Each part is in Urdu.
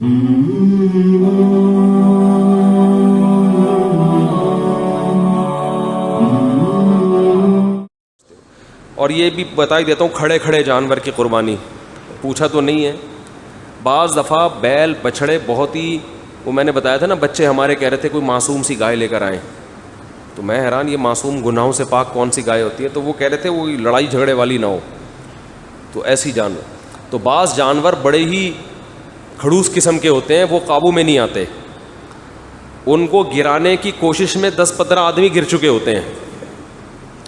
اور یہ بھی بتا ہی دیتا ہوں، کھڑے کھڑے جانور کی قربانی پوچھا تو نہیں ہے. بعض دفعہ بیل بچھڑے بہت ہی، وہ میں نے بتایا تھا نا، بچے ہمارے کہہ رہے تھے کوئی معصوم سی گائے لے کر آئیں، تو میں حیران، یہ معصوم گناہوں سے پاک کون سی گائے ہوتی ہے؟ تو وہ کہہ رہے تھے وہ لڑائی جھگڑے والی نہ ہو، تو ایسی جانور. تو بعض جانور بڑے ہی کھڑوس قسم کے ہوتے ہیں، وہ قابو میں نہیں آتے، ان کو گرانے کی کوشش میں 10-15 آدمی گر چکے ہوتے ہیں.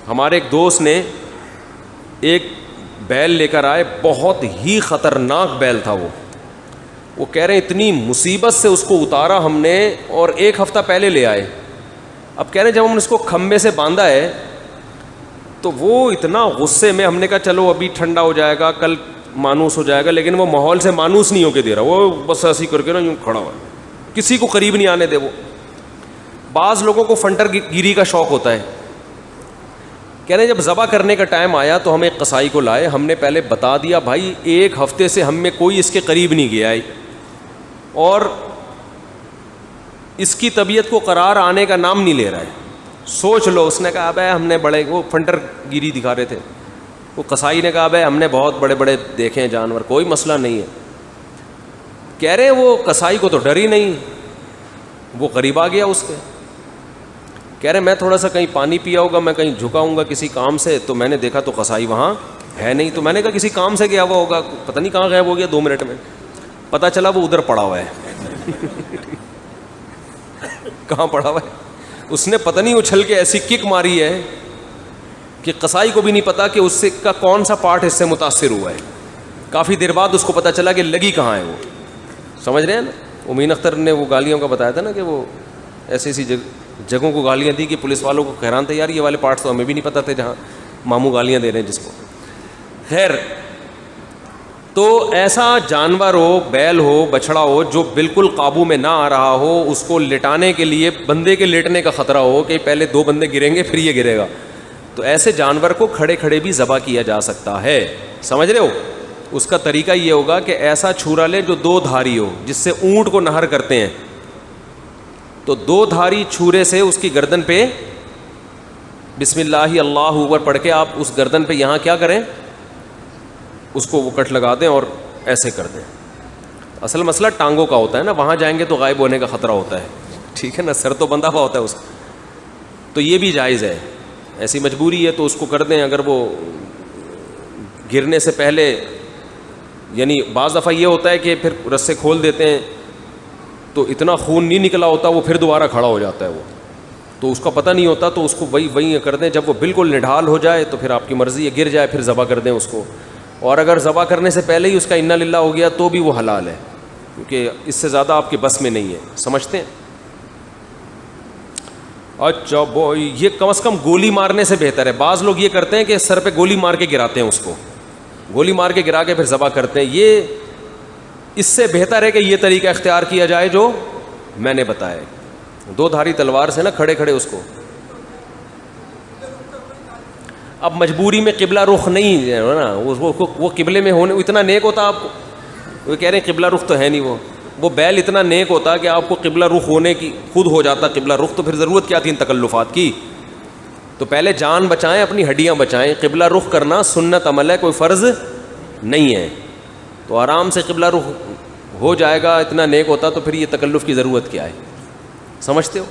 ہمارے ایک دوست نے ایک بیل لے کر آئے، بہت ہی خطرناک بیل تھا وہ کہہ رہے ہیں اتنی مصیبت سے اس کو اتارا ہم نے، اور 1 ہفتہ پہلے لے آئے. اب کہہ رہے ہیں جب ہم نے اس کو کھمبے سے باندھا ہے تو وہ اتنا غصے میں، ہم نے کہا چلو ابھی ٹھنڈا ہو جائے گا، کل مانوس ہو جائے گا، لیکن وہ ماحول سے مانوس نہیں ہو کے دے رہا، وہ بس ایسی کر کے نا یوں کھڑا ہوا، کسی کو قریب نہیں آنے دے. وہ بعض لوگوں کو فنٹر گیری کا شوق ہوتا ہے. کہہ رہے ہیں جب ذبح کرنے کا ٹائم آیا تو ہم ایک قصائی کو لائے، ہم نے پہلے بتا دیا بھائی 1 ہفتے سے ہم میں کوئی اس کے قریب نہیں گیا ہے، اور اس کی طبیعت کو قرار آنے کا نام نہیں لے رہا ہے. سوچ لو. اس نے کہا بھائی ہم نے بڑے، وہ فنٹر گیری دکھا رہے تھے، وہ قصائی نے کہا بھائی ہم نے بہت بڑے بڑے دیکھے ہیں جانور، کوئی مسئلہ نہیں ہے. کہہ رہے ہیں وہ قصائی کو تو ڈر ہی نہیں، وہ قریب آ گیا اس کے. کہہ رہے میں تھوڑا سا کہیں پانی پیا ہوگا، میں کہیں جھکا ہوں گا کسی کام سے، تو میں نے دیکھا تو قصائی وہاں ہے نہیں، تو میں نے کہا کسی کام سے گیا ہوا ہوگا، پتہ نہیں کہاں غائب ہو گیا 2 منٹ میں. پتہ چلا وہ ادھر پڑا ہوا ہے. کہاں پڑا ہوا ہے؟ اس نے پتہ نہیں اچھل کے ایسی کک ماری ہے کہ قصائی کو بھی نہیں پتا کہ اس سے کا کون سا پارٹ اس سے متاثر ہوا ہے. کافی دیر بعد اس کو پتہ چلا کہ لگی کہاں ہے. وہ سمجھ رہے ہیں نا. امین اختر نے وہ گالیوں کا بتایا تھا نا کہ وہ ایسی جگہوں کو گالیاں دی کہ پولیس والوں کو حیران تھے، یار یہ والے پارٹس تو ہمیں بھی نہیں پتہ تھے جہاں ماموں گالیاں دے رہے ہیں جس کو. خیر، تو ایسا جانور ہو، بیل ہو، بچھڑا ہو، جو بالکل قابو میں نہ آ رہا ہو، اس کو لٹانے کے لیے بندے کے لیٹنے کا خطرہ ہو کہ پہلے 2 بندے گریں گے پھر یہ گرے گا، تو ایسے جانور کو کھڑے کھڑے بھی ذبح کیا جا سکتا ہے. سمجھ رہے ہو؟ اس کا طریقہ یہ ہوگا کہ ایسا چھرا لے جو 2 دھاری ہو، جس سے اونٹ کو نہر کرتے ہیں، تو 2 دھاری چھورے سے اس کی گردن پہ بسم اللہ اللہ اکبر پڑھ کے آپ اس گردن پہ یہاں کیا کریں، اس کو وہ کٹ لگا دیں اور ایسے کر دیں. اصل مسئلہ ٹانگوں کا ہوتا ہے نا، وہاں جائیں گے تو غائب ہونے کا خطرہ ہوتا ہے، ٹھیک ہے نا، سر تو بندھا ہوا ہوتا ہے اس کا. تو یہ بھی جائز ہے، ایسی مجبوری ہے تو اس کو کر دیں. اگر وہ گرنے سے پہلے، یعنی بعض دفعہ یہ ہوتا ہے کہ پھر رسے کھول دیتے ہیں تو اتنا خون نہیں نکلا ہوتا، وہ پھر دوبارہ کھڑا ہو جاتا ہے، وہ تو اس کا پتہ نہیں ہوتا، تو اس کو وہی کر دیں. جب وہ بالکل نڈھال ہو جائے تو پھر آپ کی مرضی ہے، گر جائے پھر ذبح کر دیں اس کو. اور اگر ذبح کرنے سے پہلے ہی اس کا انا للہ ہو گیا تو بھی وہ حلال ہے، کیونکہ اس سے زیادہ آپ کے بس میں نہیں ہے. سمجھتے ہیں؟ اچھا یہ کم از کم گولی مارنے سے بہتر ہے. بعض لوگ یہ کرتے ہیں کہ سر پہ گولی مار کے گراتے ہیں، اس کو گولی مار کے گرا کے پھر ذبح کرتے ہیں. یہ اس سے بہتر ہے کہ یہ طریقہ اختیار کیا جائے جو میں نے بتایا، 2 دھاری تلوار سے نا کھڑے کھڑے اس کو. اب مجبوری میں قبلہ رخ نہیں ہے نا، وہ قبلے میں ہونے اتنا نیک ہوتا آپ کو، وہ کہہ رہے ہیں قبلہ رخ تو ہے نہیں. وہ بیل اتنا نیک ہوتا کہ آپ کو قبلہ رخ ہونے کی خود ہو جاتا قبلہ رخ، تو پھر ضرورت کیا تھی ان تکلفات کی. تو پہلے جان بچائیں، اپنی ہڈیاں بچائیں. قبلہ رخ کرنا سنت عمل ہے، کوئی فرض نہیں ہے. تو آرام سے قبلہ رخ ہو جائے گا، اتنا نیک ہوتا تو پھر یہ تکلف کی ضرورت کیا ہے. سمجھتے ہو؟